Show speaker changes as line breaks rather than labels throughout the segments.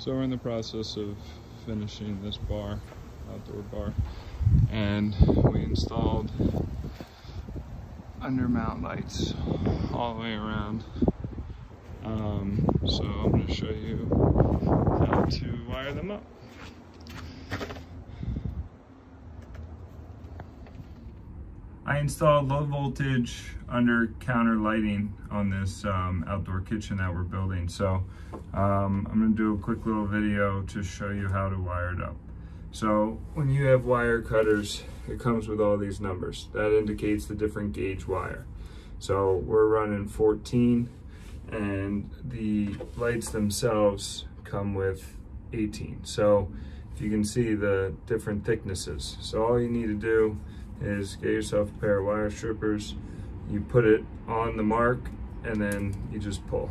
So we're in the process of finishing this bar, outdoor bar, and we installed undermount lights all the way around. So I'm going to show you how to wire them up. I installed low voltage under counter lighting on this outdoor kitchen that we're building. So I'm going to do a quick little video to show you how to wire it up. So when you have wire cutters, it comes with all these numbers. That indicates the different gauge wire. So we're running 14, and the lights themselves come with 18. So if you can see the different thicknesses. So all you need to do is get yourself a pair of wire strippers, you put it on the mark, and then you just pull.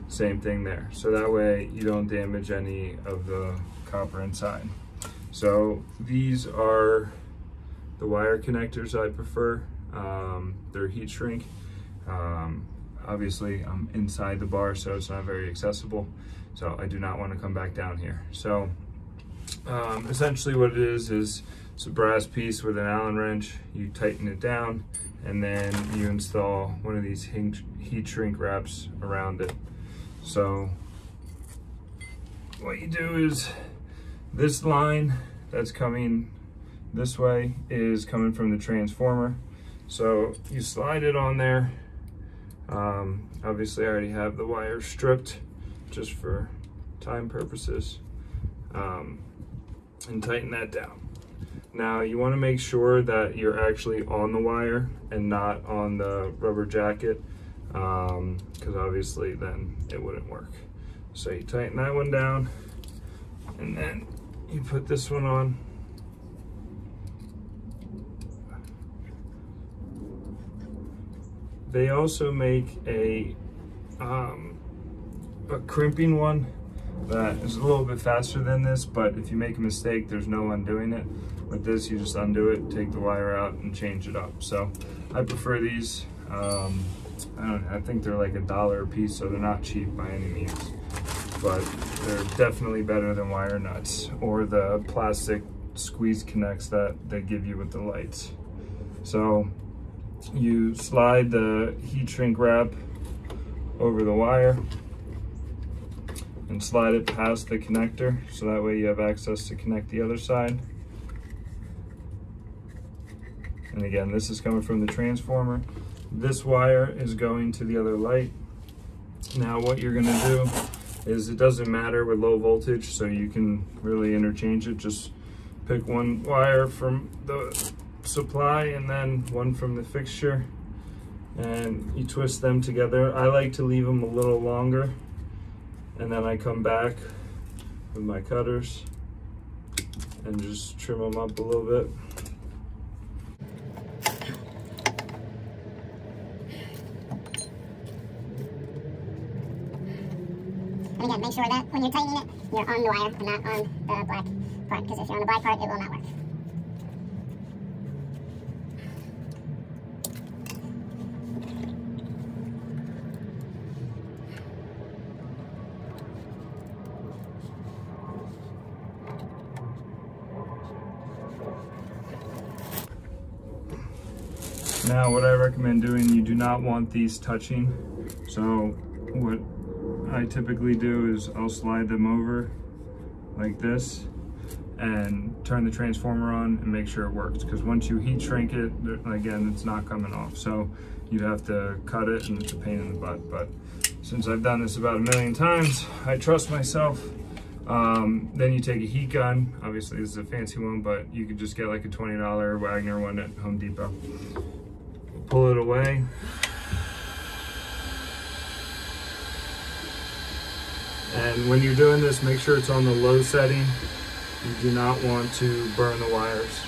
Same thing there. So that way you don't damage any of the copper inside. So these are the wire connectors I prefer. They're heat shrink. Obviously I'm inside the bar, so it's not very accessible. So I do not want to come back down here. So essentially what it is it's a brass piece with an Allen wrench. You tighten it down, and then you install one of these heat shrink wraps around it. So what you do is, this line that's coming this way is coming from the transformer. So you slide it on there. Obviously I already have the wire stripped just for time purposes, and tighten that down. Now you want to make sure that you're actually on the wire and not on the rubber jacket, because obviously then it wouldn't work. So you tighten that one down, and then you put this one on. They also make a crimping one that is a little bit faster than this, but if you make a mistake, there's no undoing it. With this, you just undo it, take the wire out, and change it up. So I prefer these. I think they're like $1 a piece, so they're not cheap by any means, but they're definitely better than wire nuts or the plastic squeeze connects that they give you with the lights. So you slide the heat shrink wrap over the wire and slide it past the connector, so that way you have access to connect the other side. And again, this is coming from the transformer. This wire is going to the other light. Now what you're gonna do is, it doesn't matter with low voltage, so you can really interchange it. Just pick one wire from the supply and then one from the fixture, and you twist them together. I like to leave them a little longer, and then I come back with my cutters and just trim them up a little bit.
And again, make sure that when you're tightening it, you're on the wire and not on the black part, because if you're on the black part, it will not work.
Now what I recommend doing, you do not want these touching. So what I typically do is I'll slide them over like this and turn the transformer on and make sure it works, because once you heat shrink it, again, it's not coming off. So you'd have to cut it, and it's a pain in the butt. But since I've done this about 1,000,000 times, I trust myself. Then you take a heat gun. Obviously this is a fancy one, but you could just get like a $20 Wagner one at Home Depot. Pull it away. And when you're doing this, make sure it's on the low setting. You do not want to burn the wires.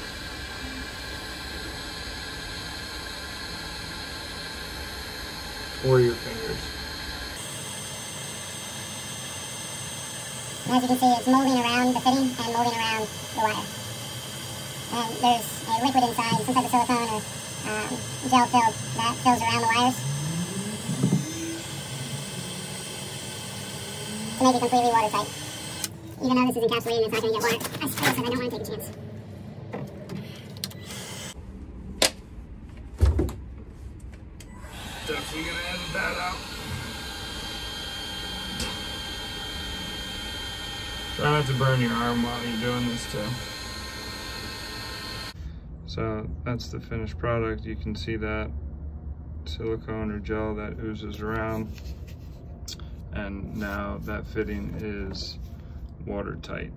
Or your fingers.
And as you can see, it's molding around the fitting and molding around the wire. And there's a liquid inside, some type of silicone or gel filled, that fills around the wires to make it completely watertight. even though this is encapsulated and it's not going to get water, I still said I don't want to take a chance.
Definitely going to edit that out. Try not to burn your arm while you're doing this too. So that's the finished product. You can see that silicone or gel that oozes around. And now that fitting is watertight.